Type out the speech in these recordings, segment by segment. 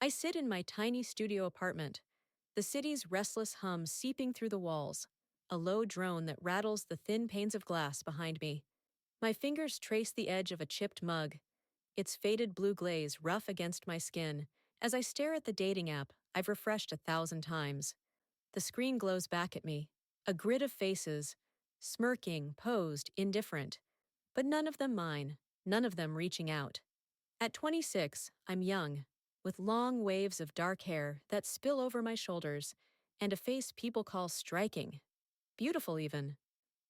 I sit in my tiny studio apartment, the city's restless hum seeping through the walls, a low drone that rattles the thin panes of glass behind me. My fingers trace the edge of a chipped mug, its faded blue glaze rough against my skin, as I stare at the dating app I've refreshed 1,000 times. The screen glows back at me, a grid of faces, smirking, posed, indifferent, but none of them mine, none of them reaching out. At 26, I'm young, with long waves of dark hair that spill over my shoulders, and a face people call striking. Beautiful, even.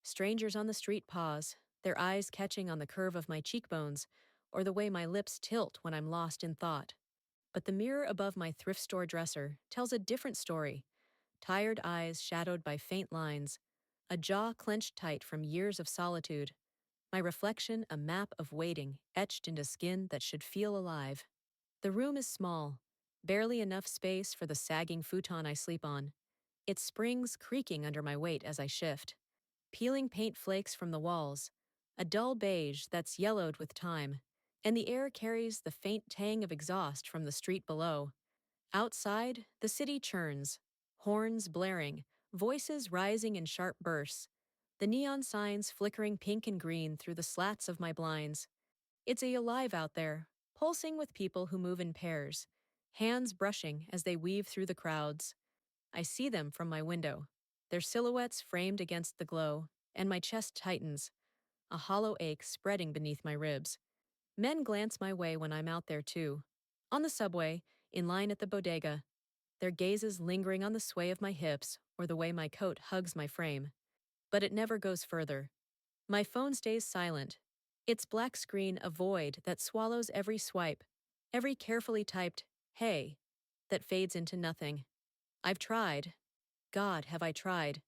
Strangers on the street pause, their eyes catching on the curve of my cheekbones or the way my lips tilt when I'm lost in thought. But the mirror above my thrift store dresser tells a different story. Tired eyes shadowed by faint lines, a jaw clenched tight from years of solitude. My reflection a map of waiting etched into skin that should feel alive. The room is small, barely enough space for the sagging futon I sleep on, its springs creaking under my weight as I shift. Peeling paint flakes from the walls, a dull beige that's yellowed with time, and the air carries the faint tang of exhaust from the street below. Outside, the city churns, horns blaring, voices rising in sharp bursts, the neon signs flickering pink and green through the slats of my blinds. It's alive out there, pulsing with people who move in pairs, hands brushing as they weave through the crowds. I see them from my window, their silhouettes framed against the glow, and my chest tightens, a hollow ache spreading beneath my ribs. Men glance my way when I'm out there too. On the subway, in line at the bodega, their gazes lingering on the sway of my hips or the way my coat hugs my frame. But it never goes further. My phone stays silent, its black screen a void that swallows every swipe, every carefully typed, "hey," that fades into nothing. I've tried. God, have I tried.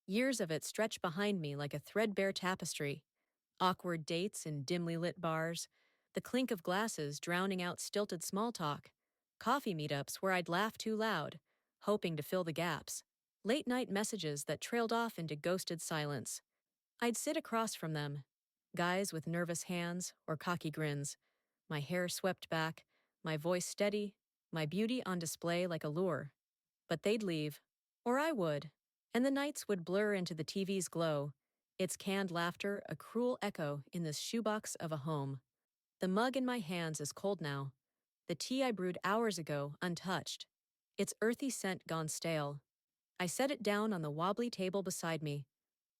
Years of it stretch behind me like a threadbare tapestry. Awkward dates in dimly lit bars, the clink of glasses drowning out stilted small talk, coffee meetups where I'd laugh too loud, hoping to fill the gaps, late night messages that trailed off into ghosted silence. I'd sit across from them, guys with nervous hands or cocky grins, my hair swept back, my voice steady, my beauty on display like a lure. But they'd leave, or I would, and the nights would blur into the TV's glow, its canned laughter a cruel echo in this shoebox of a home. The mug in my hands is cold now, the tea I brewed hours ago untouched, its earthy scent gone stale. I set it down on the wobbly table beside me,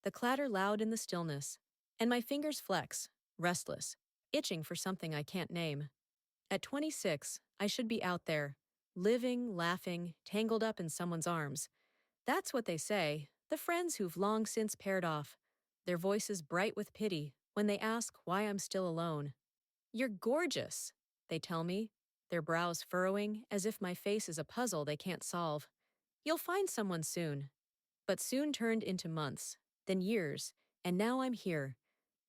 the clatter loud in the stillness, and my fingers flex, restless, itching for something I can't name. At 26, I should be out there, living, laughing, tangled up in someone's arms. That's what they say, the friends who've long since paired off, their voices bright with pity when they ask why I'm still alone. "You're gorgeous," they tell me, their brows furrowing as if my face is a puzzle they can't solve. "You'll find someone soon." But soon turned into months, then years, and now I'm here,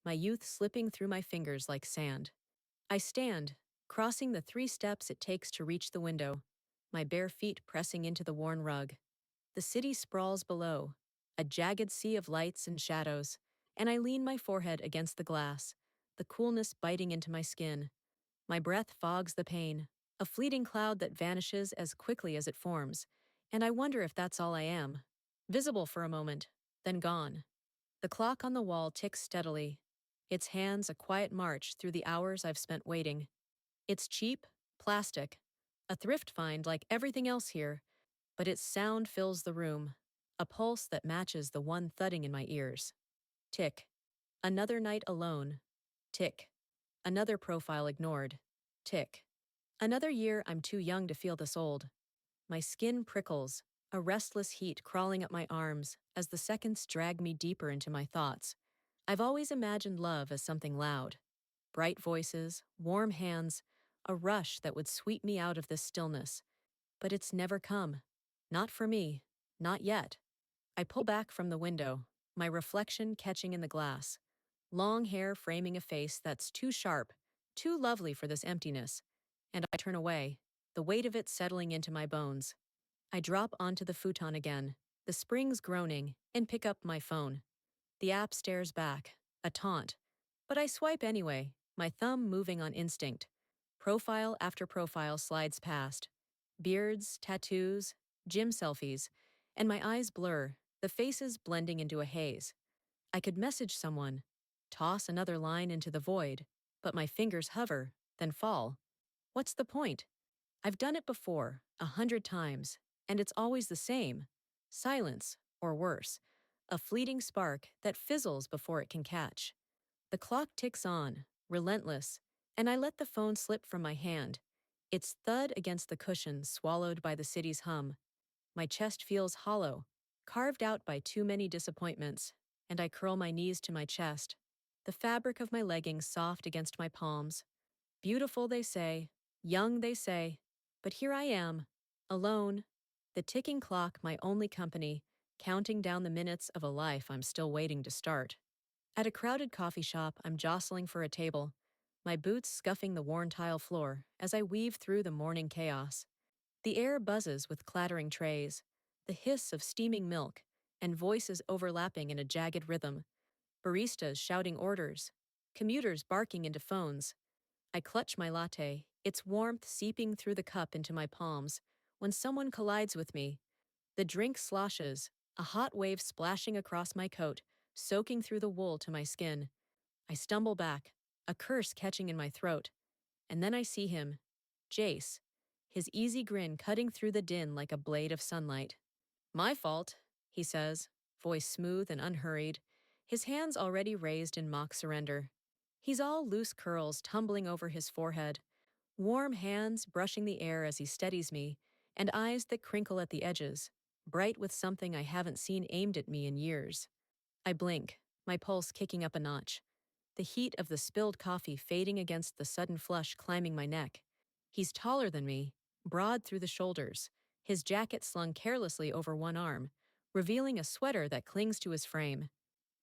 my youth slipping through my fingers like sand. I stand, crossing the 3 steps it takes to reach the window, my bare feet pressing into the worn rug. The city sprawls below, a jagged sea of lights and shadows, and I lean my forehead against the glass, the coolness biting into my skin. My breath fogs the pain, a fleeting cloud that vanishes as quickly as it forms, and I wonder if that's all I am. Visible for a moment, then gone. The clock on the wall ticks steadily, its hands a quiet march through the hours I've spent waiting. It's cheap, plastic, a thrift find like everything else here, but its sound fills the room, a pulse that matches the one thudding in my ears. Tick. Another night alone. Tick. Another profile ignored. Tick. Another year I'm too young to feel this old. My skin prickles, a restless heat crawling up my arms as the seconds drag me deeper into my thoughts. I've always imagined love as something loud. Bright voices, warm hands, a rush that would sweep me out of this stillness. But it's never come. Not for me. Not yet. I pull back from the window, my reflection catching in the glass. Long hair framing a face that's too sharp, too lovely for this emptiness. And I turn away, the weight of it settling into my bones. I drop onto the futon again, the springs groaning, and pick up my phone. The app stares back, a taunt. But I swipe anyway, my thumb moving on instinct. Profile after profile slides past. Beards, tattoos, gym selfies, and my eyes blur, the faces blending into a haze. I could message someone, toss another line into the void, but my fingers hover, then fall. What's the point? I've done it before, 100 times, and it's always the same. Silence, or worse, a fleeting spark that fizzles before it can catch. The clock ticks on, relentless, and I let the phone slip from my hand. Its thud against the cushion swallowed by the city's hum. My chest feels hollow, carved out by too many disappointments, and I curl my knees to my chest. The fabric of my leggings soft against my palms. Beautiful, they say, young, they say, but here I am, alone, the ticking clock my only company, counting down the minutes of a life I'm still waiting to start. At a crowded coffee shop, I'm jostling for a table, my boots scuffing the worn tile floor as I weave through the morning chaos. The air buzzes with clattering trays, the hiss of steaming milk, and voices overlapping in a jagged rhythm. Baristas shouting orders, commuters barking into phones. I clutch my latte, its warmth seeping through the cup into my palms, when someone collides with me. The drink sloshes, a hot wave splashing across my coat, soaking through the wool to my skin. I stumble back, a curse catching in my throat, and then I see him, Jace, his easy grin cutting through the din like a blade of sunlight. My fault, he says, voice smooth and unhurried, his hands already raised in mock surrender. He's all loose curls tumbling over his forehead, warm hands brushing the air as he steadies me, and eyes that crinkle at the edges, bright with something I haven't seen aimed at me in years. I blink, my pulse kicking up a notch, the heat of the spilled coffee fading against the sudden flush climbing my neck. He's taller than me, broad through the shoulders, his jacket slung carelessly over one arm, revealing a sweater that clings to his frame.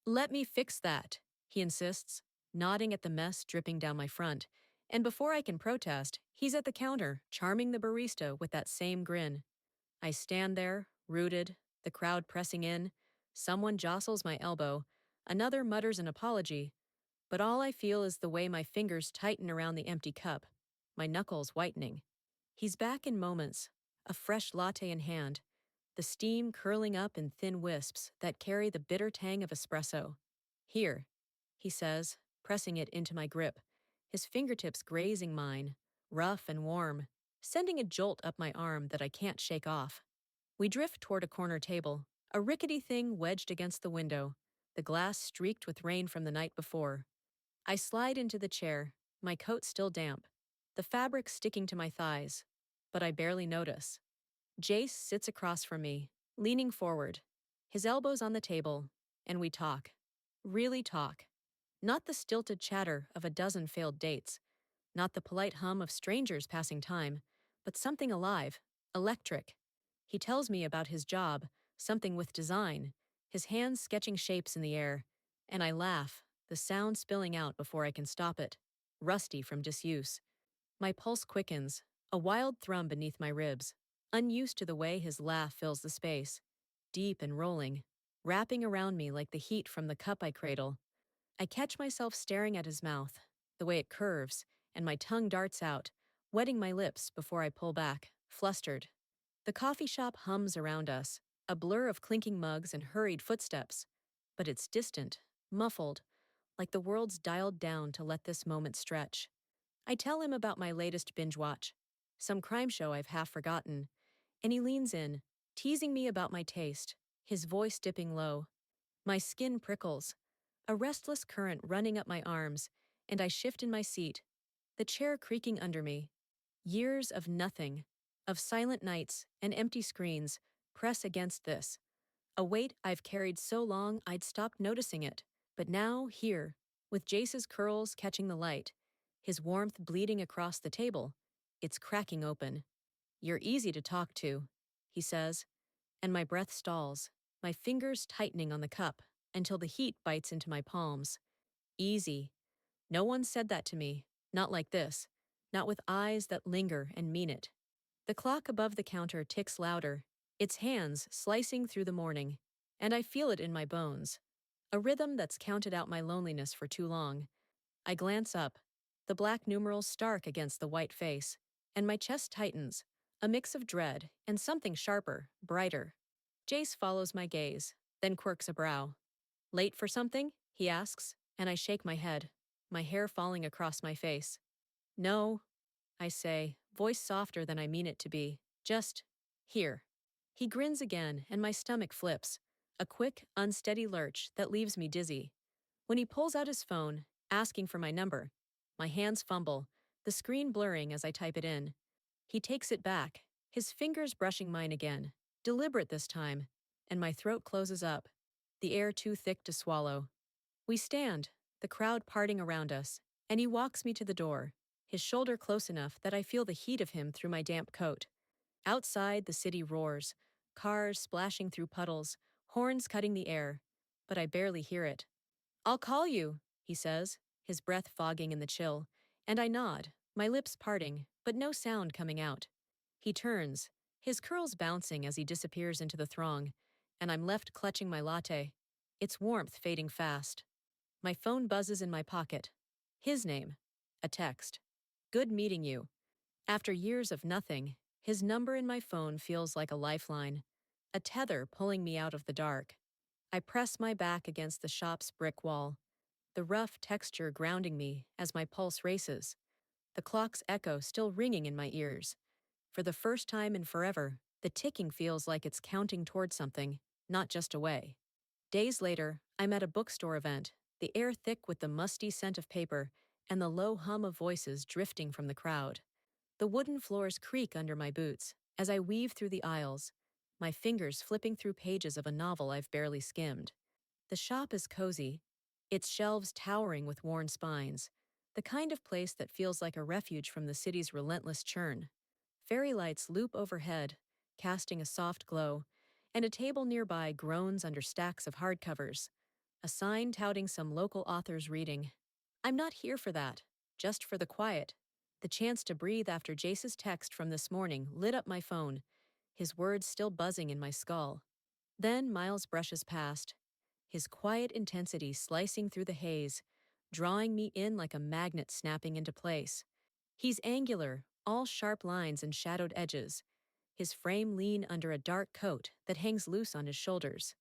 Let me fix that, he insists, nodding at the mess dripping down my front, and before I can protest, he's at the counter, charming the barista with that same grin. I stand there, rooted, the crowd pressing in. Someone jostles my elbow, another mutters an apology, but all I feel is the way my fingers tighten around the empty cup, my knuckles whitening. He's back in moments, a fresh latte in hand, the steam curling up in thin wisps that carry the bitter tang of espresso. Here, he says, pressing it into my grip, his fingertips grazing mine, rough and warm, sending a jolt up my arm that I can't shake off. We drift toward a corner table, a rickety thing wedged against the window, the glass streaked with rain from the night before. I slide into the chair, my coat still damp, the fabric sticking to my thighs, but I barely notice. Jace sits across from me, leaning forward, his elbows on the table, and we talk. Really talk. Not the stilted chatter of a dozen failed dates, not the polite hum of strangers passing time, but something alive, electric. He tells me about his job, something with design, his hands sketching shapes in the air, and I laugh, the sound spilling out before I can stop it, rusty from disuse. My pulse quickens, a wild thrum beneath my ribs, unused to the way his laugh fills the space, deep and rolling, wrapping around me like the heat from the cup I cradle. I catch myself staring at his mouth, the way it curves, and my tongue darts out, wetting my lips before I pull back, flustered. The coffee shop hums around us, a blur of clinking mugs and hurried footsteps, but it's distant, muffled, like the world's dialed down to let this moment stretch. I tell him about my latest binge watch, some crime show I've half forgotten, and he leans in, teasing me about my taste, his voice dipping low. My skin prickles, a restless current running up my arms, and I shift in my seat, the chair creaking under me. Years of nothing, of silent nights and empty screens, press against this. A weight I've carried so long I'd stopped noticing it, but now, here, with Jace's curls catching the light, his warmth bleeding across the table, it's cracking open. You're easy to talk to, he says, and my breath stalls, my fingers tightening on the cup until the heat bites into my palms. Easy. No one said that to me, not like this, not with eyes that linger and mean it. The clock above the counter ticks louder, its hands slicing through the morning, and I feel it in my bones. A rhythm that's counted out my loneliness for too long. I glance up, the black numerals stark against the white face, and my chest tightens, a mix of dread and something sharper, brighter. Jace follows my gaze, then quirks a brow. Late for something? He asks, and I shake my head, my hair falling across my face. No, I say, voice softer than I mean it to be. Just here. He grins again, and my stomach flips, a quick, unsteady lurch that leaves me dizzy. When he pulls out his phone, asking for my number, my hands fumble, the screen blurring as I type it in. He takes it back, his fingers brushing mine again, deliberate this time, and my throat closes up, the air too thick to swallow. We stand, the crowd parting around us, and he walks me to the door, his shoulder close enough that I feel the heat of him through my damp coat. Outside, the city roars, cars splashing through puddles, horns cutting the air, but I barely hear it. I'll call you, he says, his breath fogging in the chill, and I nod, my lips parting, but no sound coming out. He turns, his curls bouncing as he disappears into the throng, and I'm left clutching my latte, its warmth fading fast. My phone buzzes in my pocket. His name. A text. Good meeting you. After years of nothing, his number in my phone feels like a lifeline, a tether pulling me out of the dark. I press my back against the shop's brick wall, the rough texture grounding me as my pulse races, the clock's echo still ringing in my ears. For the first time in forever, the ticking feels like it's counting toward something, not just away. Days later, I'm at a bookstore event, the air thick with the musty scent of paper and the low hum of voices drifting from the crowd. The wooden floors creak under my boots as I weave through the aisles, my fingers flipping through pages of a novel I've barely skimmed. The shop is cozy, its shelves towering with worn spines, the kind of place that feels like a refuge from the city's relentless churn. Fairy lights loop overhead, casting a soft glow, and a table nearby groans under stacks of hardcovers, a sign touting some local author's reading. I'm not here for that, just for the quiet. The chance to breathe after Jace's text from this morning lit up my phone, his words still buzzing in my skull. Then Miles brushes past, his quiet intensity slicing through the haze, drawing me in like a magnet snapping into place. He's angular, all sharp lines and shadowed edges, his frame lean under a dark coat that hangs loose on his shoulders.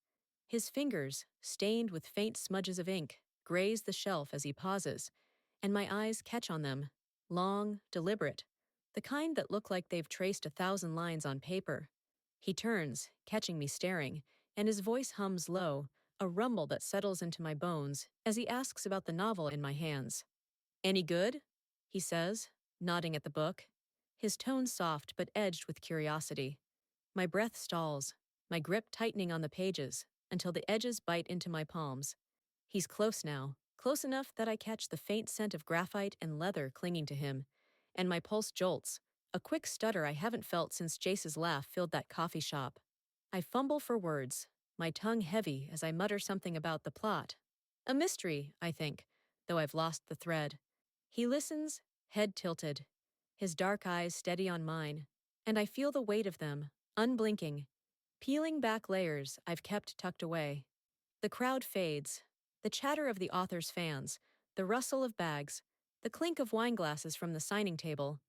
His fingers, stained with faint smudges of ink, graze the shelf as he pauses, and my eyes catch on them, long, deliberate, the kind that look like they've traced 1,000 lines on paper. He turns, catching me staring, and his voice hums low, a rumble that settles into my bones as he asks about the novel in my hands. Any good? He says, nodding at the book, his tone soft but edged with curiosity. My breath stalls, my grip tightening on the pages until the edges bite into my palms. He's close now, close enough that I catch the faint scent of graphite and leather clinging to him, and my pulse jolts, a quick stutter I haven't felt since Jace's laugh filled that coffee shop. I fumble for words, my tongue heavy as I mutter something about the plot. A mystery, I think, though I've lost the thread. He listens, head tilted, his dark eyes steady on mine, and I feel the weight of them, unblinking, peeling back layers I've kept tucked away. The crowd fades, the chatter of the author's fans, the rustle of bags, the clink of wine glasses from the signing table,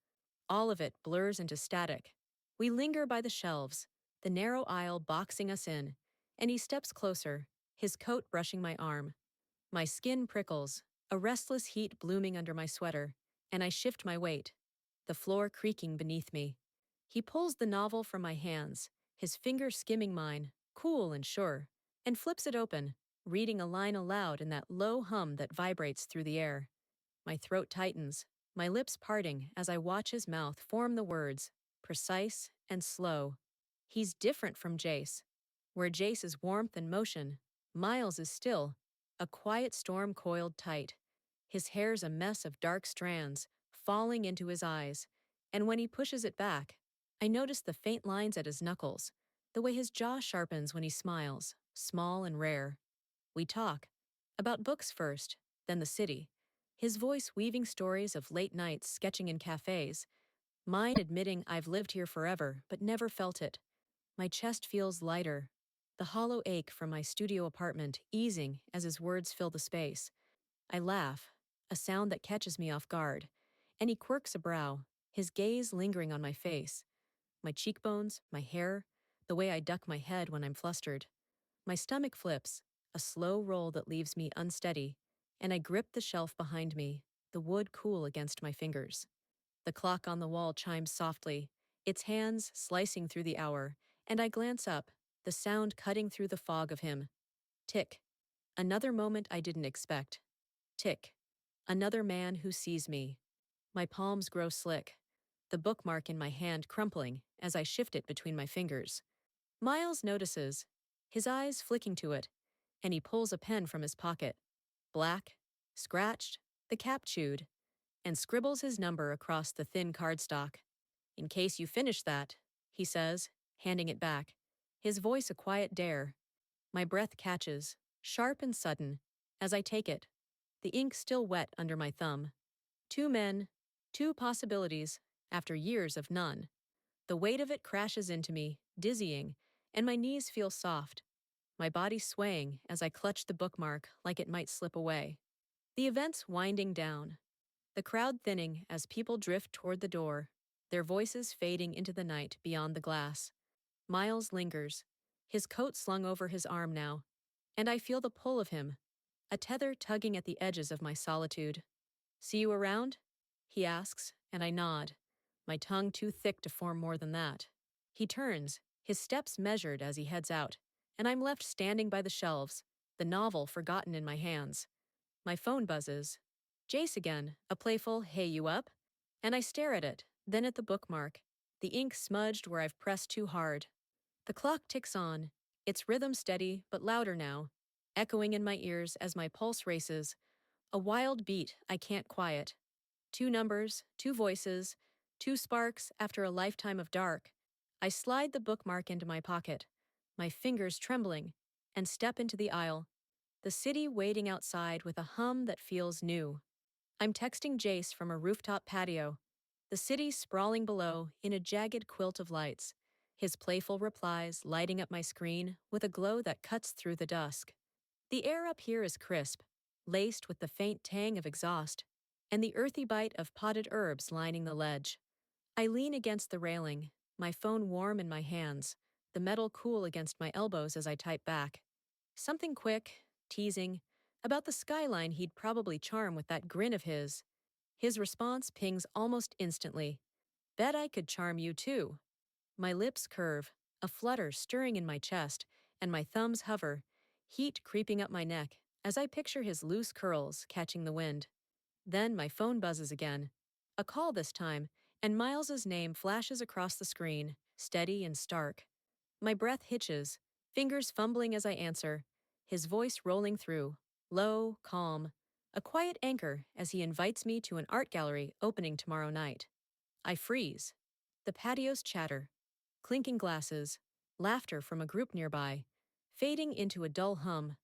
all of it blurs into static. We linger by the shelves, the narrow aisle boxing us in, and he steps closer, his coat brushing my arm. My skin prickles, a restless heat blooming under my sweater, and I shift my weight, the floor creaking beneath me. He pulls the novel from my hands, his finger skimming mine, cool and sure, and flips it open, reading a line aloud in that low hum that vibrates through the air. My throat tightens, my lips parting as I watch his mouth form the words, precise and slow. He's different from Jace. Where Jace is warmth and motion, Miles is still, a quiet storm coiled tight. His hair's a mess of dark strands, falling into his eyes, and when he pushes it back, I notice the faint lines at his knuckles, the way his jaw sharpens when he smiles, small and rare. We talk. About books first, then the city. His voice weaving stories of late nights sketching in cafes, mine admitting I've lived here forever but never felt it. My chest feels lighter, the hollow ache from my studio apartment easing as his words fill the space. I laugh, a sound that catches me off guard, and he quirks a brow, his gaze lingering on my face. my cheekbones, my hair, the way I duck my head when I'm flustered. My stomach flips, a slow roll that leaves me unsteady, and I grip the shelf behind me, the wood cool against my fingers. The clock on the wall chimes softly, its hands slicing through the hour, and I glance up, the sound cutting through the fog of him. Tick. Another moment I didn't expect. Tick. Another man who sees me. My palms grow slick, the bookmark in my hand crumpling as I shift it between my fingers. Miles notices, his eyes flicking to it, and he pulls a pen from his pocket. Black, scratched, the cap chewed, and scribbles his number across the thin cardstock. In case you finish that, he says, handing it back, his voice a quiet dare. My breath catches, sharp and sudden, as I take it, the ink still wet under my thumb. Two men, two possibilities, after years of none. The weight of it crashes into me, dizzying, and my knees feel soft, my body swaying as I clutch the bookmark like it might slip away. The events winding down, the crowd thinning as people drift toward the door, their voices fading into the night beyond the glass. Miles lingers, his coat slung over his arm now, and I feel the pull of him, a tether tugging at the edges of my solitude. See you around? He asks, and I nod, my tongue too thick to form more than that. He turns, his steps measured as he heads out, and I'm left standing by the shelves, the novel forgotten in my hands. My phone buzzes. Jace again, a playful, "Hey, you up?" And I stare at it, then at the bookmark, the ink smudged where I've pressed too hard. The clock ticks on, its rhythm steady but louder now, echoing in my ears as my pulse races, a wild beat I can't quiet. Two numbers, two voices, two sparks after a lifetime of dark. I slide the bookmark into my pocket, my fingers trembling, and step into the aisle, the city waiting outside with a hum that feels new. I'm texting Jace from a rooftop patio, the city sprawling below in a jagged quilt of lights, his playful replies lighting up my screen with a glow that cuts through the dusk. The air up here is crisp, laced with the faint tang of exhaust, and the earthy bite of potted herbs lining the ledge. I lean against the railing, my phone warm in my hands, the metal cool against my elbows as I type back. Something quick, teasing, about the skyline he'd probably charm with that grin of his. His response pings almost instantly. Bet I could charm you too. My lips curve, a flutter stirring in my chest, and my thumbs hover, heat creeping up my neck as I picture his loose curls catching the wind. Then my phone buzzes again. A call this time, and Miles's name flashes across the screen, steady and stark. My breath hitches, fingers fumbling as I answer, his voice rolling through, low, calm, a quiet anchor as he invites me to an art gallery opening tomorrow night. I freeze. The patios chatter, clinking glasses, laughter from a group nearby, fading into a dull hum.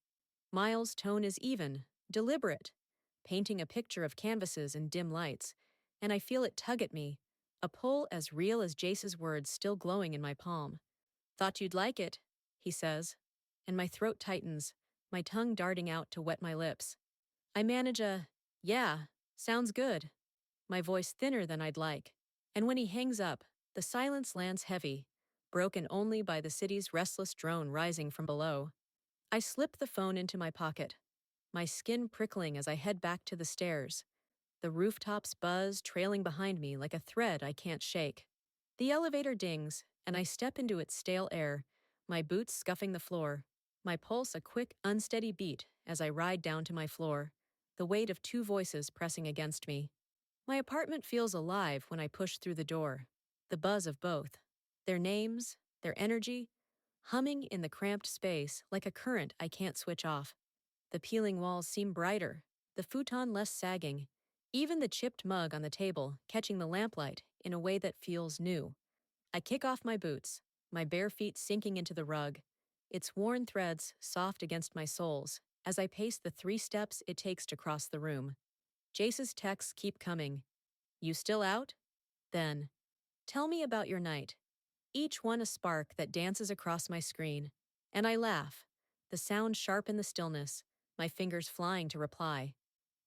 Miles' tone is even, deliberate, painting a picture of canvases and dim lights, and I feel it tug at me, a pull as real as Jace's words still glowing in my palm. Thought you'd like it, he says, and my throat tightens, my tongue darting out to wet my lips. I manage a, "Yeah, sounds good," my voice thinner than I'd like, and when he hangs up, the silence lands heavy, broken only by the city's restless drone rising from below. I slip the phone into my pocket, my skin prickling as I head back to the stairs, the rooftops buzz trailing behind me like a thread I can't shake. The elevator dings, and I step into its stale air, my boots scuffing the floor, my pulse a quick, unsteady beat as I ride down to my floor, the weight of two voices pressing against me. My apartment feels alive when I push through the door, the buzz of both, their names, their energy, humming in the cramped space like a current I can't switch off. The peeling walls seem brighter, the futon less sagging, even the chipped mug on the table catching the lamplight in a way that feels new. I kick off my boots, my bare feet sinking into the rug, its worn threads soft against my soles, as I pace the 3 steps it takes to cross the room. Jace's texts keep coming. You still out? Then, tell me about your night. Each one a spark that dances across my screen. And I laugh, the sound sharp in the stillness, my fingers flying to reply.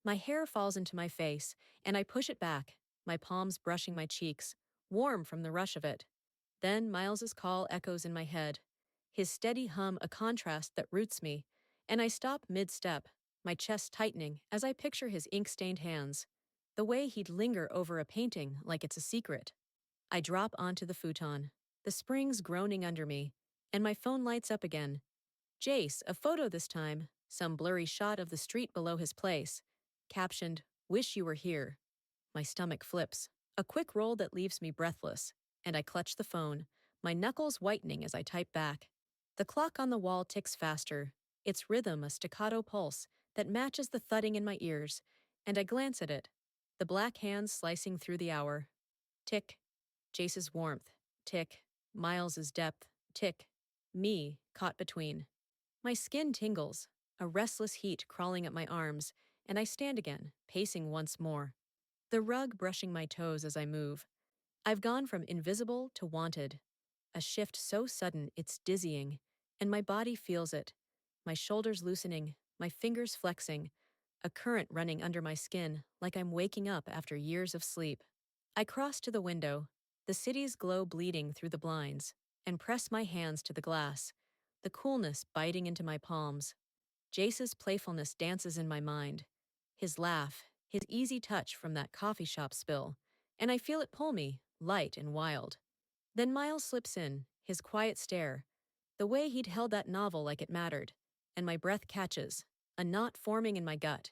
My hair falls into my face, and I push it back, my palms brushing my cheeks, warm from the rush of it. Then Miles's call echoes in my head, his steady hum a contrast that roots me, and I stop mid-step, my chest tightening as I picture his ink-stained hands, the way he'd linger over a painting like it's a secret. I drop onto the futon, the springs groaning under me, and my phone lights up again. Jace, a photo this time, some blurry shot of the street below his place, captioned, "Wish you were here." My stomach flips, a quick roll that leaves me breathless, and I clutch the phone, my knuckles whitening as I type back. The clock on the wall ticks faster, its rhythm a staccato pulse that matches the thudding in my ears, and I glance at it, the black hands slicing through the hour. Tick. Jace's warmth. Tick. Miles's depth. Tick. Me, caught between. My skin tingles, a restless heat crawling at my arms, and I stand again, pacing once more, the rug brushing my toes as I move. I've gone from invisible to wanted, a shift so sudden it's dizzying, and my body feels it, my shoulders loosening, my fingers flexing, a current running under my skin like I'm waking up after years of sleep. I cross to the window, the city's glow bleeding through the blinds, and press my hands to the glass, the coolness biting into my palms. Jace's playfulness dances in my mind, his laugh, his easy touch from that coffee shop spill, and I feel it pull me, light and wild. Then Miles slips in, his quiet stare, the way he'd held that novel like it mattered, and my breath catches, a knot forming in my gut.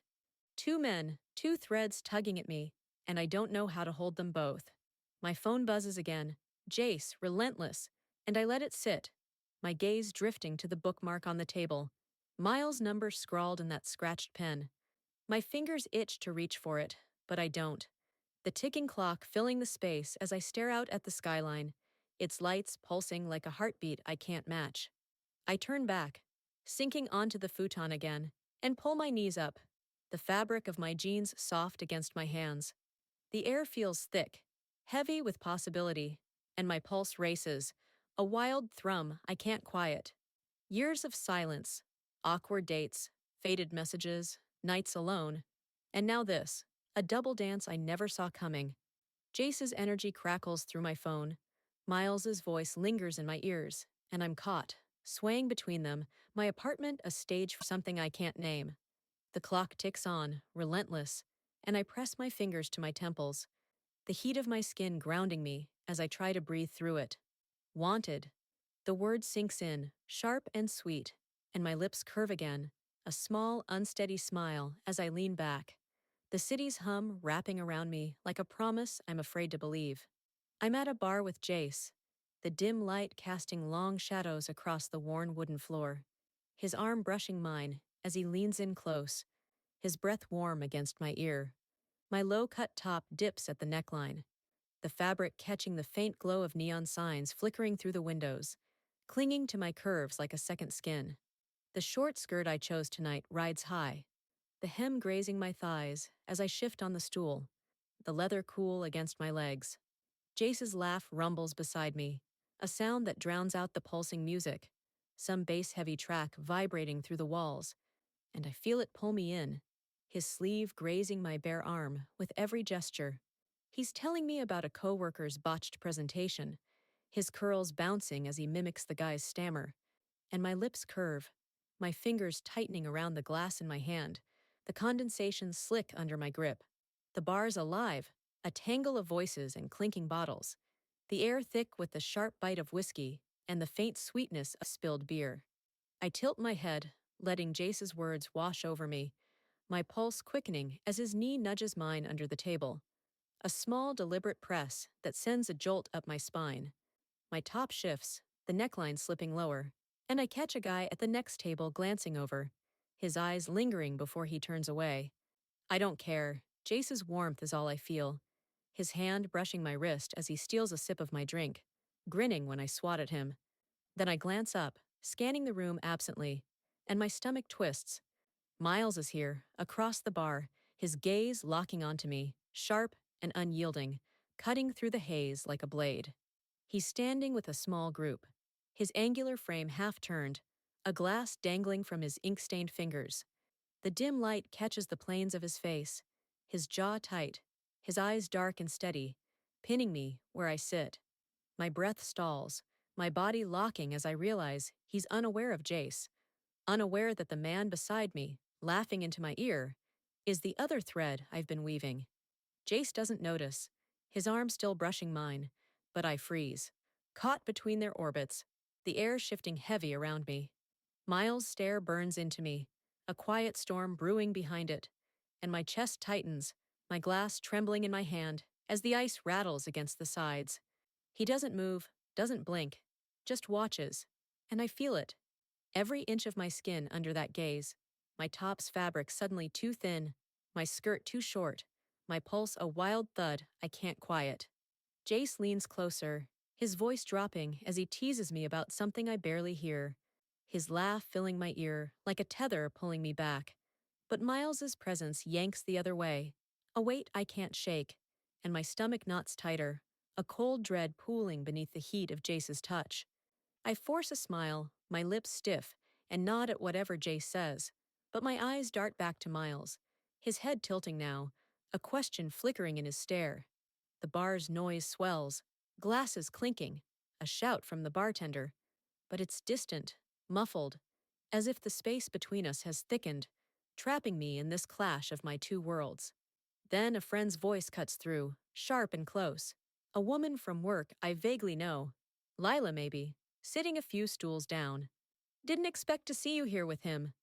Two men, two threads tugging at me, and I don't know how to hold them both. My phone buzzes again, Jace, relentless, and I let it sit, my gaze drifting to the bookmark on the table, Miles' number scrawled in that scratched pen. My fingers itch to reach for it, but I don't. The ticking clock filling the space as I stare out at the skyline, its lights pulsing like a heartbeat I can't match. I turn back, sinking onto the futon again, and pull my knees up, the fabric of my jeans soft against my hands. The air feels thick, heavy with possibility, and my pulse races, a wild thrum I can't quiet. Years of silence, awkward dates, faded messages, nights alone, and now this, a double dance I never saw coming. Jace's energy crackles through my phone. Miles's voice lingers in my ears, and I'm caught, swaying between them, my apartment a stage for something I can't name. The clock ticks on, relentless, and I press my fingers to my temples, the heat of my skin grounding me as I try to breathe through it. Wanted. The word sinks in, sharp and sweet, and my lips curve again, a small, unsteady smile as I lean back, the city's hum wrapping around me like a promise I'm afraid to believe. I'm at a bar with Jace, the dim light casting long shadows across the worn wooden floor, his arm brushing mine as he leans in close, his breath warm against my ear. My low-cut top dips at the neckline, the fabric catching the faint glow of neon signs flickering through the windows, clinging to my curves like a second skin. The short skirt I chose tonight rides high, the hem grazing my thighs as I shift on the stool, the leather cool against my legs. Jace's laugh rumbles beside me, a sound that drowns out the pulsing music, some bass-heavy track vibrating through the walls, and I feel it pull me in, his sleeve grazing my bare arm with every gesture. He's telling me about a coworker's botched presentation, his curls bouncing as he mimics the guy's stammer, and my lips curve, my fingers tightening around the glass in my hand, the condensation slick under my grip. The bar's alive, a tangle of voices and clinking bottles, the air thick with the sharp bite of whiskey and the faint sweetness of spilled beer. I tilt my head, letting Jace's words wash over me, my pulse quickening as his knee nudges mine under the table. A small, deliberate press that sends a jolt up my spine. My top shifts, the neckline slipping lower, and I catch a guy at the next table glancing over, his eyes lingering before he turns away. I don't care. Jace's warmth is all I feel, his hand brushing my wrist as he steals a sip of my drink, grinning when I swat at him. Then I glance up, scanning the room absently, and my stomach twists. Miles is here, across the bar, his gaze locking onto me, sharp and unyielding, cutting through the haze like a blade. He's standing with a small group, his angular frame half-turned, a glass dangling from his ink-stained fingers. The dim light catches the planes of his face, his jaw tight, his eyes dark and steady, pinning me where I sit. My breath stalls, my body locking as I realize he's unaware of Jace, unaware that the man beside me, laughing into my ear, is the other thread I've been weaving. Jace doesn't notice, his arm still brushing mine, but I freeze, caught between their orbits, the air shifting heavy around me. Miles' stare burns into me, a quiet storm brewing behind it, and my chest tightens, my glass trembling in my hand as the ice rattles against the sides. He doesn't move, doesn't blink, just watches, and I feel it. Every inch of my skin under that gaze, my top's fabric suddenly too thin, my skirt too short, my pulse a wild thud I can't quiet. Jace leans closer, his voice dropping as he teases me about something I barely hear, his laugh filling my ear like a tether pulling me back. But Miles's presence yanks the other way, a weight I can't shake, and my stomach knots tighter, a cold dread pooling beneath the heat of Jace's touch. I force a smile, my lips stiff, and nod at whatever Jace says, but my eyes dart back to Miles, his head tilting now, a question flickering in his stare. The bar's noise swells, glasses clinking, a shout from the bartender, but it's distant, muffled, as if the space between us has thickened, trapping me in this clash of my two worlds. Then a friend's voice cuts through, sharp and close. A woman from work I vaguely know. Lila, maybe, sitting a few stools down. "Didn't expect to see you here with him,"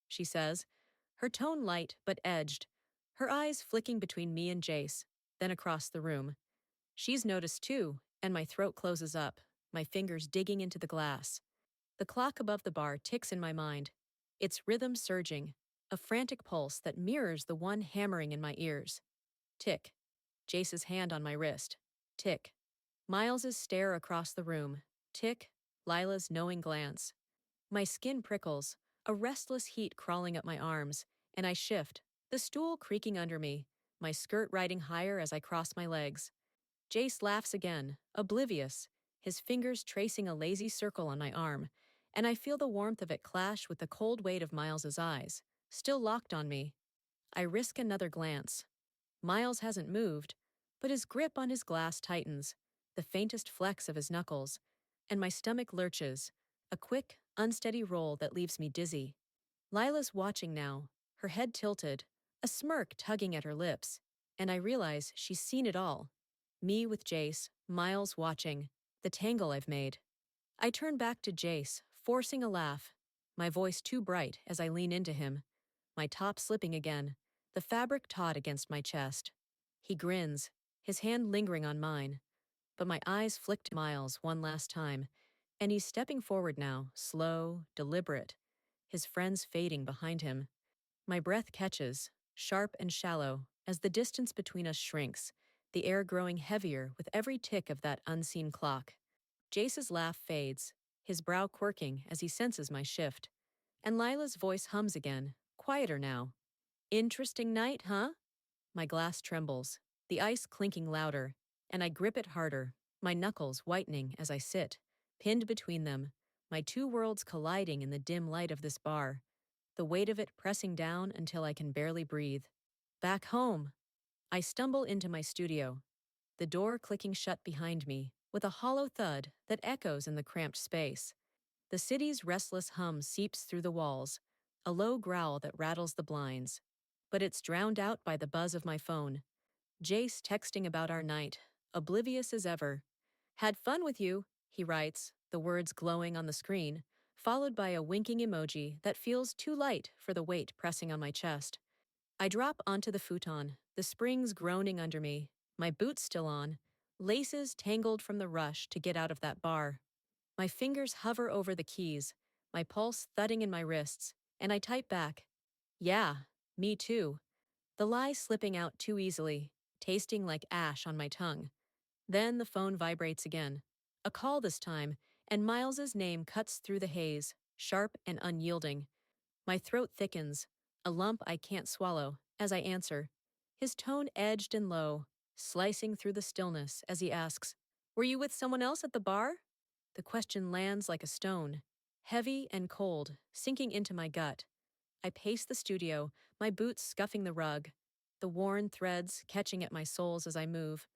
she says, her tone light but edged, her eyes flicking between me and Jace, then across the room. She's noticed too, and my throat closes up, my fingers digging into the glass. The clock above the bar ticks in my mind, its rhythm surging, a frantic pulse that mirrors the one hammering in my ears. Tick. Jace's hand on my wrist. Tick. Miles's stare across the room. Tick. Lila's knowing glance. My skin prickles, a restless heat crawling up my arms, and I shift, the stool creaking under me, my skirt riding higher as I cross my legs. Jace laughs again, oblivious, his fingers tracing a lazy circle on my arm, and I feel the warmth of it clash with the cold weight of Miles's eyes, still locked on me. I risk another glance. Miles hasn't moved, but his grip on his glass tightens, the faintest flex of his knuckles, and my stomach lurches, a quick, unsteady roll that leaves me dizzy. Lila's watching now, her head tilted, a smirk tugging at her lips, and I realize she's seen it all. Me with Jace, Miles watching, the tangle I've made. I turn back to Jace, forcing a laugh, my voice too bright as I lean into him, my top slipping again, the fabric taut against my chest. He grins, his hand lingering on mine, but my eyes flick to Miles one last time, and he's stepping forward now, slow, deliberate, his friends fading behind him. My breath catches, sharp and shallow, as the distance between us shrinks, the air growing heavier with every tick of that unseen clock. Jace's laugh fades, his brow quirking as he senses my shift, and Lila's voice hums again, quieter now. "Interesting night, huh?" My glass trembles, the ice clinking louder, and I grip it harder, my knuckles whitening as I sit, pinned between them, my two worlds colliding in the dim light of this bar, the weight of it pressing down until I can barely breathe. Back home! I stumble into my studio, the door clicking shut behind me, with a hollow thud that echoes in the cramped space. The city's restless hum seeps through the walls, a low growl that rattles the blinds. But it's drowned out by the buzz of my phone. Jace texting about our night, oblivious as ever. "Had fun with you," he writes, the words glowing on the screen, followed by a winking emoji that feels too light for the weight pressing on my chest. I drop onto the futon, the springs groaning under me, my boots still on, laces tangled from the rush to get out of that bar. My fingers hover over the keys, my pulse thudding in my wrists, and I type back, "Yeah, me too." The lie slipping out too easily, tasting like ash on my tongue. Then the phone vibrates again. A call this time, and Miles's name cuts through the haze, sharp and unyielding. My throat thickens, a lump I can't swallow, as I answer. His tone edged and low, slicing through the stillness as he asks, "Were you with someone else at the bar?" The question lands like a stone, heavy and cold, sinking into my gut. I pace the studio, my boots scuffing the rug, the worn threads catching at my soles as I move.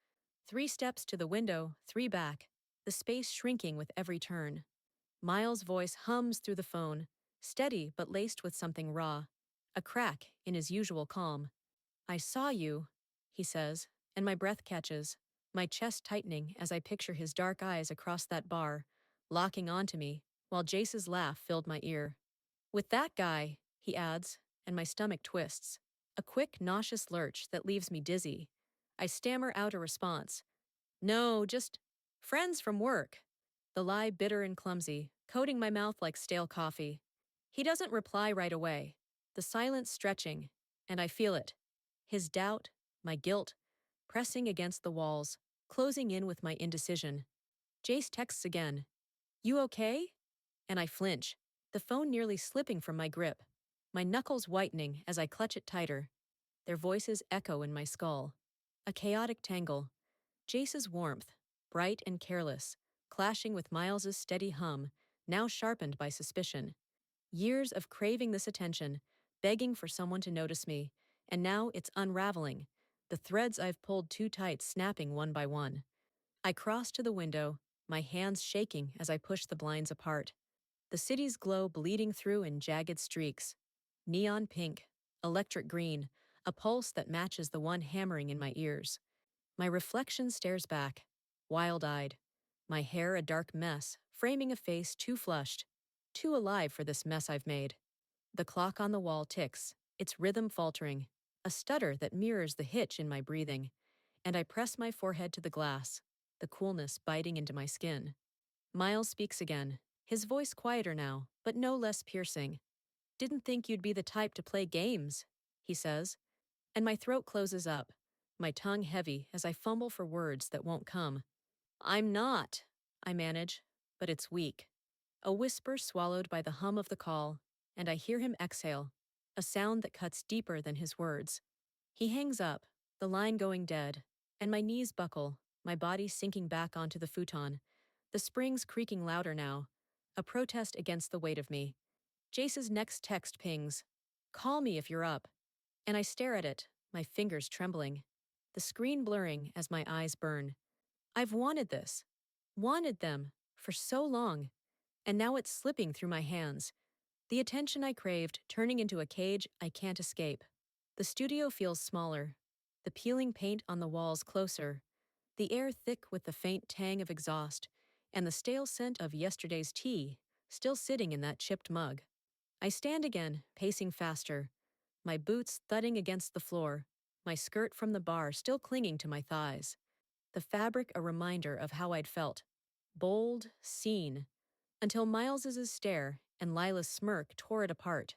3 steps to the window, 3 back. the space shrinking with every turn. Miles' voice hums through the phone, steady but laced with something raw, a crack in his usual calm. "I saw you," he says, and my breath catches, my chest tightening as I picture his dark eyes across that bar, locking onto me, while Jace's laugh filled my ear. "With that guy," he adds, and my stomach twists. A quick, nauseous lurch that leaves me dizzy. I stammer out a response. "No, just friends from work." The lie bitter and clumsy, coating my mouth like stale coffee. He doesn't reply right away, the silence stretching, and I feel it. His doubt, my guilt, pressing against the walls, closing in with my indecision. Jace texts again. "You okay?" And I flinch, the phone nearly slipping from my grip, my knuckles whitening as I clutch it tighter. Their voices echo in my skull. A chaotic tangle. Jace's warmth, bright and careless, clashing with Miles's steady hum, now sharpened by suspicion. Years of craving this attention, begging for someone to notice me, and now it's unraveling, the threads I've pulled too tight snapping one by one. I cross to the window, my hands shaking as I push the blinds apart. The city's glow bleeding through in jagged streaks. Neon pink, electric green, a pulse that matches the one hammering in my ears. My reflection stares back, wild-eyed. My hair a dark mess, framing a face too flushed, too alive for this mess I've made. The clock on the wall ticks, its rhythm faltering, a stutter that mirrors the hitch in my breathing, and I press my forehead to the glass, the coolness biting into my skin. Miles speaks again, his voice quieter now, but no less piercing. "Didn't think you'd be the type to play games," he says, and my throat closes up, my tongue heavy as I fumble for words that won't come. "I'm not," I manage, but it's weak. A whisper swallowed by the hum of the call, and I hear him exhale, a sound that cuts deeper than his words. He hangs up, the line going dead, and my knees buckle, my body sinking back onto the futon, the springs creaking louder now, a protest against the weight of me. Jace's next text pings. "Call me if you're up." And I stare at it, my fingers trembling, the screen blurring as my eyes burn. I've wanted this, wanted them, for so long, and now it's slipping through my hands. The attention I craved turning into a cage I can't escape. The studio feels smaller, the peeling paint on the walls closer, the air thick with the faint tang of exhaust, and the stale scent of yesterday's tea still sitting in that chipped mug. I stand again, pacing faster, my boots thudding against the floor, my skirt from the bar still clinging to my thighs. The fabric a reminder of how I'd felt. Bold, seen, until Miles's stare and Lila's smirk tore it apart.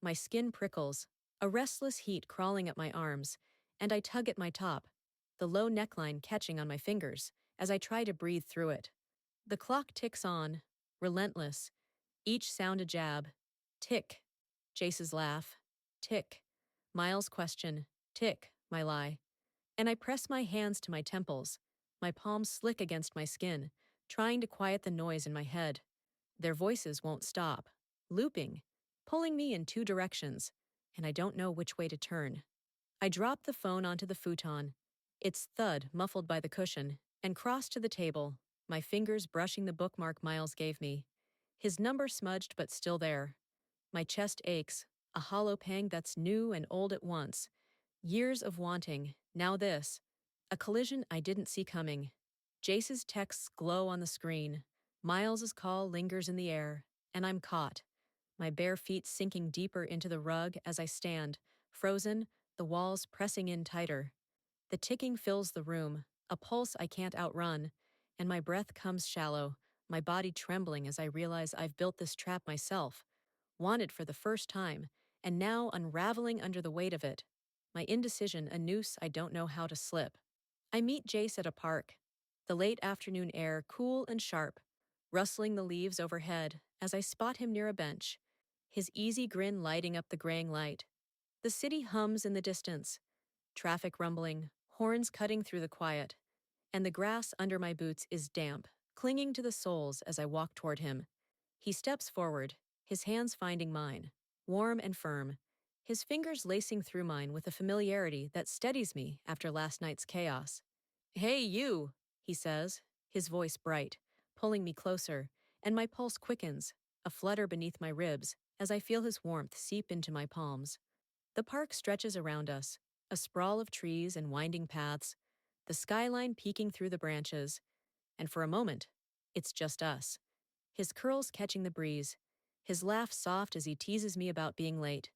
My skin prickles, a restless heat crawling up my arms, and I tug at my top, the low neckline catching on my fingers as I try to breathe through it. The clock ticks on, relentless, each sound a jab. Tick, Jace's laugh. Tick, Miles' question. Tick, my lie. And I press my hands to my temples, my palms slick against my skin, trying to quiet the noise in my head. Their voices won't stop, looping, pulling me in two directions, and I don't know which way to turn. I drop the phone onto the futon, its thud muffled by the cushion, and cross to the table, my fingers brushing the bookmark Miles gave me. His number smudged but still there. My chest aches, a hollow pang that's new and old at once. Years of wanting, now this. A collision I didn't see coming. Jace's texts glow on the screen. Miles's call lingers in the air, and I'm caught. My bare feet sinking deeper into the rug as I stand, frozen, the walls pressing in tighter. The ticking fills the room, a pulse I can't outrun, and my breath comes shallow, my body trembling as I realize I've built this trap myself, wanted for the first time, and now unraveling under the weight of it. My indecision a noose I don't know how to slip. I meet Jace at a park, the late afternoon air cool and sharp, rustling the leaves overhead as I spot him near a bench, his easy grin lighting up the graying light. The city hums in the distance, traffic rumbling, horns cutting through the quiet, and the grass under my boots is damp, clinging to the soles as I walk toward him. He steps forward, his hands finding mine, warm and firm, his fingers lacing through mine with a familiarity that steadies me after last night's chaos. "Hey, you," he says, his voice bright, pulling me closer, and my pulse quickens, a flutter beneath my ribs, as I feel his warmth seep into my palms. The park stretches around us, a sprawl of trees and winding paths, the skyline peeking through the branches, and for a moment, it's just us. His curls catching the breeze, his laugh soft as he teases me about being late.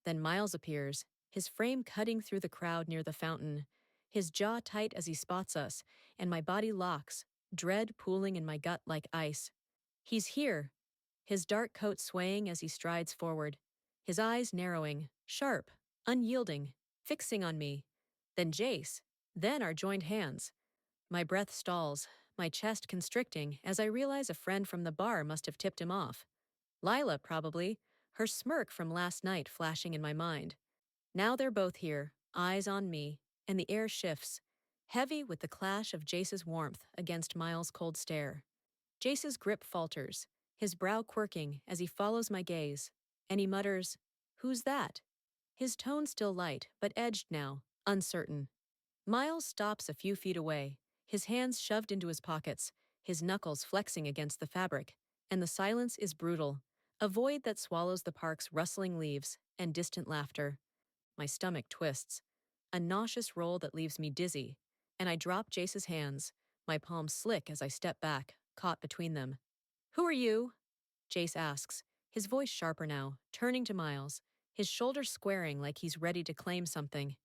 Then Miles appears, his frame cutting through the crowd near the fountain, his jaw tight as he spots us, and my body locks, dread pooling in my gut like ice. He's here, his dark coat swaying as he strides forward, his eyes narrowing, sharp, unyielding, fixing on me. Then Jace, then our joined hands. My breath stalls, my chest constricting as I realize a friend from the bar must have tipped him off. Lila, probably, her smirk from last night flashing in my mind. Now they're both here, eyes on me, and the air shifts, heavy with the clash of Jace's warmth against Miles' cold stare. Jace's grip falters, his brow quirking as he follows my gaze, and he mutters, "Who's that?" His tone still light, but edged now, uncertain. Miles stops a few feet away, his hands shoved into his pockets, his knuckles flexing against the fabric, and the silence is brutal, a void that swallows the park's rustling leaves and distant laughter. My stomach twists, a nauseous roll that leaves me dizzy, and I drop Jace's hands, my palms slick as I step back, caught between them. "Who are you?" Jace asks, his voice sharper now, turning to Miles, his shoulders squaring like he's ready to claim something.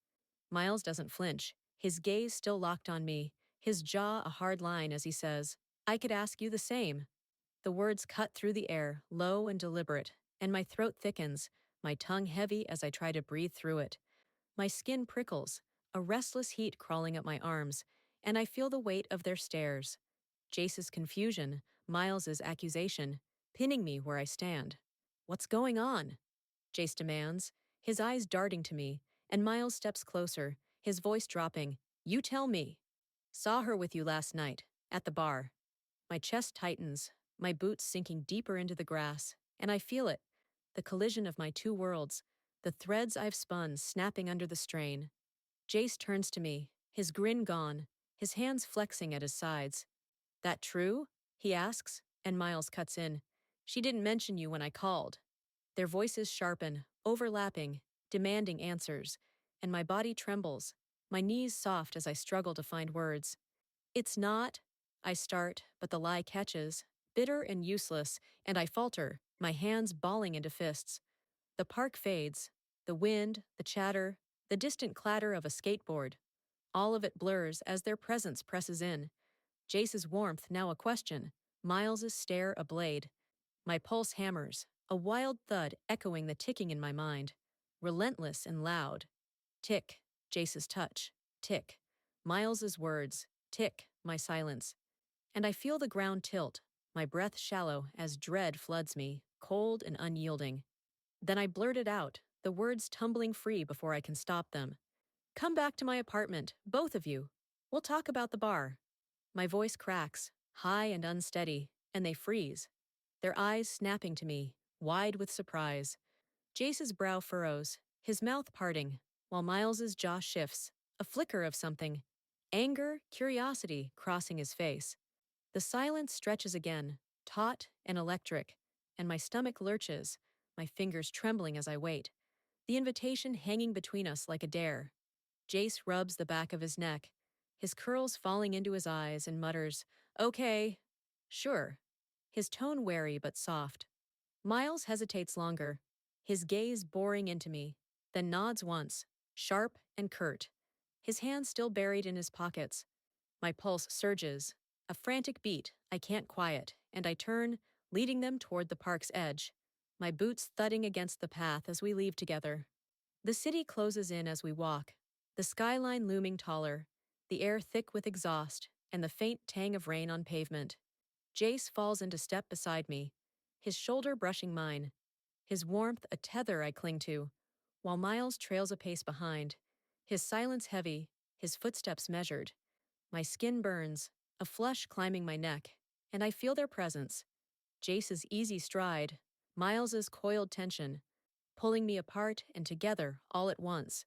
Miles doesn't flinch, his gaze still locked on me, his jaw a hard line as he says, "I could ask you the same." The words cut through the air, low and deliberate, and my throat thickens, my tongue heavy as I try to breathe through it. My skin prickles, a restless heat crawling up my arms, and I feel the weight of their stares. Jace's confusion, Miles's accusation, pinning me where I stand. "What's going on?" Jace demands, his eyes darting to me, and Miles steps closer, his voice dropping. "You tell me." "Saw her with you last night, at the bar." My chest tightens, my boots sinking deeper into the grass, and I feel it, the collision of my two worlds, the threads I've spun snapping under the strain. Jace turns to me, his grin gone, his hands flexing at his sides. "That true?" he asks, and Miles cuts in. "She didn't mention you when I called." Their voices sharpen, overlapping, demanding answers, and my body trembles, my knees soft as I struggle to find words. "It's not," I start, but the lie catches, bitter and useless, and I falter, my hands balling into fists. The park fades, the wind, the chatter, the distant clatter of a skateboard. All of it blurs as their presence presses in. Jace's warmth now a question, Miles's stare a blade. My pulse hammers, a wild thud echoing the ticking in my mind. Relentless and loud. Tick, Jace's touch. Tick, Miles's words. Tick, my silence. And I feel the ground tilt, my breath shallow as dread floods me, cold and unyielding. Then I blurt it out, the words tumbling free before I can stop them. "Come back to my apartment, both of you. We'll talk about the bar." My voice cracks, high and unsteady, and they freeze. Their eyes snapping to me, wide with surprise. Jace's brow furrows, his mouth parting, while Miles's jaw shifts, a flicker of something. Anger, curiosity crossing his face. The silence stretches again, taut and electric, and my stomach lurches, my fingers trembling as I wait. The invitation hanging between us like a dare. Jace rubs the back of his neck, his curls falling into his eyes, and mutters, "Okay, sure," his tone wary but soft. Miles hesitates longer, his gaze boring into me, then nods once, sharp and curt, his hands still buried in his pockets. My pulse surges, a frantic beat I can't quiet, and I turn, leading them toward the park's edge, my boots thudding against the path as we leave together. The city closes in as we walk, the skyline looming taller, the air thick with exhaust, and the faint tang of rain on pavement. Jace falls into step beside me, his shoulder brushing mine, his warmth a tether I cling to, while Miles trails a pace behind, his silence heavy, his footsteps measured. My skin burns, a flush climbing my neck, and I feel their presence. Jace's easy stride, Miles's coiled tension, pulling me apart and together all at once.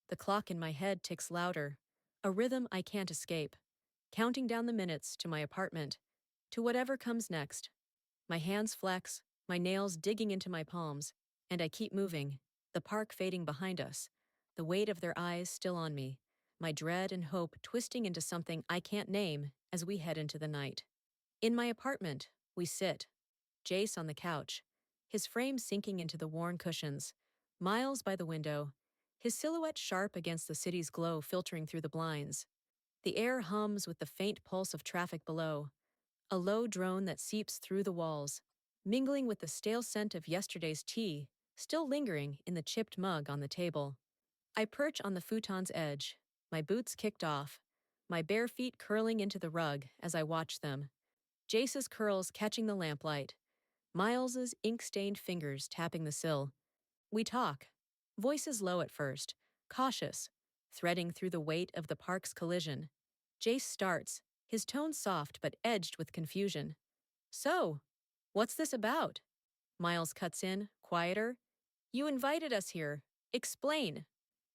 The clock in my head ticks louder, a rhythm I can't escape, counting down the minutes to my apartment. To whatever comes next. My hands flex, my nails digging into my palms, and I keep moving, the park fading behind us, the weight of their eyes still on me, my dread and hope twisting into something I can't name as we head into the night. In my apartment, we sit, Jace on the couch, his frame sinking into the worn cushions, Miles by the window, his silhouette sharp against the city's glow filtering through the blinds. The air hums with the faint pulse of traffic below, a low drone that seeps through the walls, mingling with the stale scent of yesterday's tea, still lingering in the chipped mug on the table. I perch on the futon's edge, my boots kicked off, my bare feet curling into the rug as I watch them. Jace's curls catching the lamplight, Miles's ink-stained fingers tapping the sill. We talk, voices low at first, cautious, threading through the weight of the park's collision. Jace starts, his tone soft but edged with confusion. So, what's this about? Miles cuts in, quieter. You invited us here. Explain.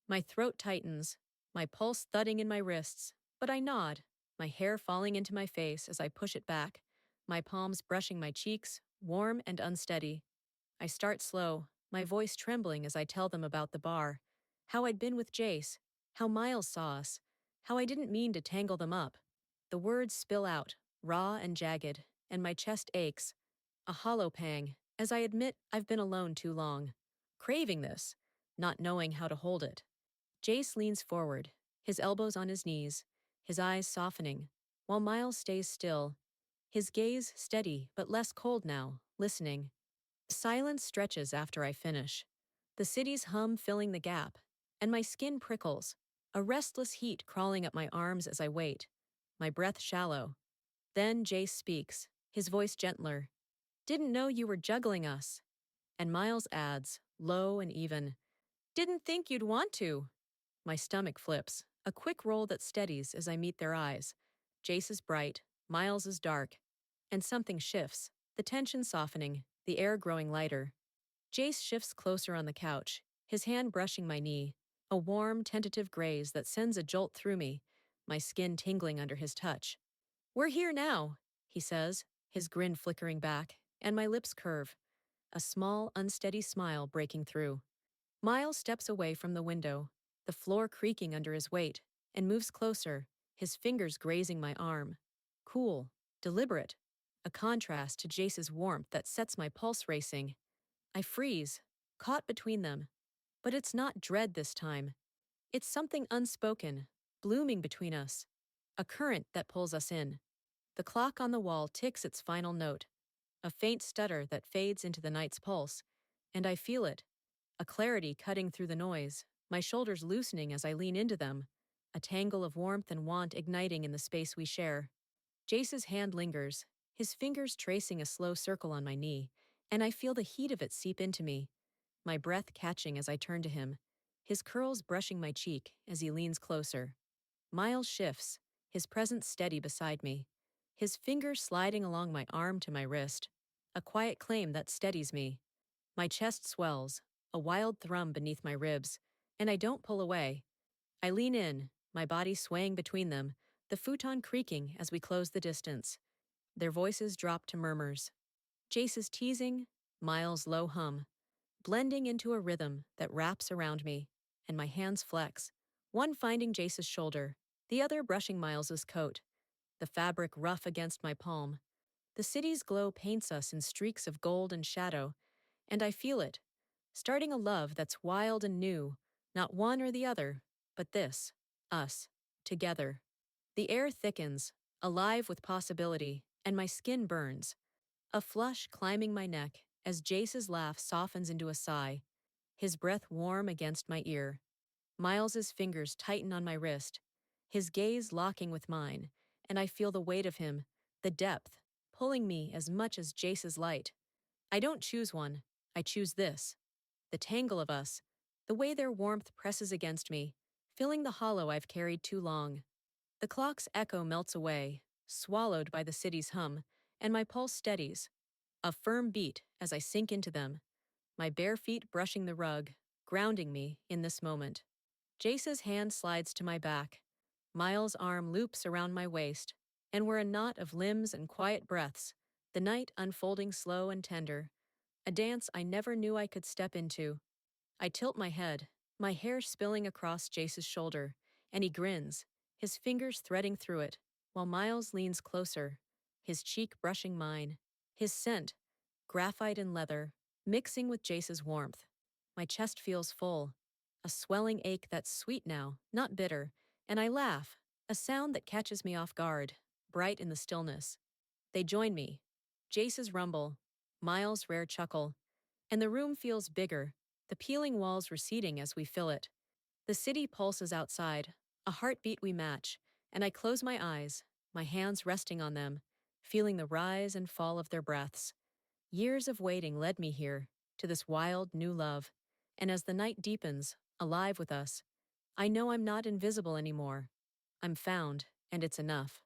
My throat tightens, my pulse thudding in my wrists, but I nod, my hair falling into my face as I push it back, my palms brushing my cheeks, warm and unsteady. I start slow, my voice trembling as I tell them about the bar, how I'd been with Jace, how Miles saw us, how I didn't mean to tangle them up. The words spill out, raw and jagged, and my chest aches. A hollow pang, as I admit I've been alone too long, craving this, not knowing how to hold it. Jace leans forward, his elbows on his knees, his eyes softening, while Miles stays still, his gaze steady but less cold now, listening. Silence stretches after I finish, the city's hum filling the gap, and my skin prickles, a restless heat crawling up my arms as I wait, my breath shallow. Then Jace speaks, his voice gentler. Didn't know you were juggling us. And Miles adds, low and even. Didn't think you'd want to. My stomach flips, a quick roll that steadies as I meet their eyes. Jace is bright, Miles is dark. And something shifts, the tension softening, the air growing lighter. Jace shifts closer on the couch, his hand brushing my knee, a warm, tentative graze that sends a jolt through me, my skin tingling under his touch. We're here now, he says, his grin flickering back, and my lips curve, a small, unsteady smile breaking through. Miles steps away from the window, the floor creaking under his weight, and moves closer, his fingers grazing my arm. Cool, deliberate, a contrast to Jace's warmth that sets my pulse racing. I freeze, caught between them. But it's not dread this time. It's something unspoken, blooming between us. A current that pulls us in. The clock on the wall ticks its final note, a faint stutter that fades into the night's pulse, and I feel it, a clarity cutting through the noise, my shoulders loosening as I lean into them, a tangle of warmth and want igniting in the space we share. Jace's hand lingers, his fingers tracing a slow circle on my knee, and I feel the heat of it seep into me, my breath catching as I turn to him, his curls brushing my cheek as he leans closer. Miles shifts, his presence steady beside me, his fingers sliding along my arm to my wrist, a quiet claim that steadies me. My chest swells, a wild thrum beneath my ribs, and I don't pull away. I lean in, my body swaying between them, the futon creaking as we close the distance. Their voices drop to murmurs. Jace's teasing, Miles' low hum, blending into a rhythm that wraps around me, and my hands flex, one finding Jace's shoulder, the other brushing Miles's coat, the fabric rough against my palm. The city's glow paints us in streaks of gold and shadow, and I feel it, starting a love that's wild and new, not one or the other, but this, us, together. The air thickens, alive with possibility, and my skin burns, a flush climbing my neck as Jace's laugh softens into a sigh, his breath warm against my ear. Miles's fingers tighten on my wrist, his gaze locking with mine, and I feel the weight of him, the depth, pulling me as much as Jace's light. I don't choose one, I choose this. The tangle of us, the way their warmth presses against me, filling the hollow I've carried too long. The clock's echo melts away, swallowed by the city's hum, and my pulse steadies, a firm beat as I sink into them, my bare feet brushing the rug, grounding me in this moment. Jace's hand slides to my back. Miles' arm loops around my waist, and we're a knot of limbs and quiet breaths, the night unfolding slow and tender, a dance I never knew I could step into. I tilt my head, my hair spilling across Jace's shoulder, and he grins, his fingers threading through it, while Miles leans closer, his cheek brushing mine, his scent, graphite and leather, mixing with Jace's warmth. My chest feels full, a swelling ache that's sweet now, not bitter, and I laugh, a sound that catches me off guard, bright in the stillness. They join me. Jace's rumble, Miles' rare chuckle, and the room feels bigger, the peeling walls receding as we fill it. The city pulses outside, a heartbeat we match, and I close my eyes, my hands resting on them, feeling the rise and fall of their breaths. Years of waiting led me here, to this wild, new love. And as the night deepens, alive with us, I know I'm not invisible anymore. I'm found, and it's enough.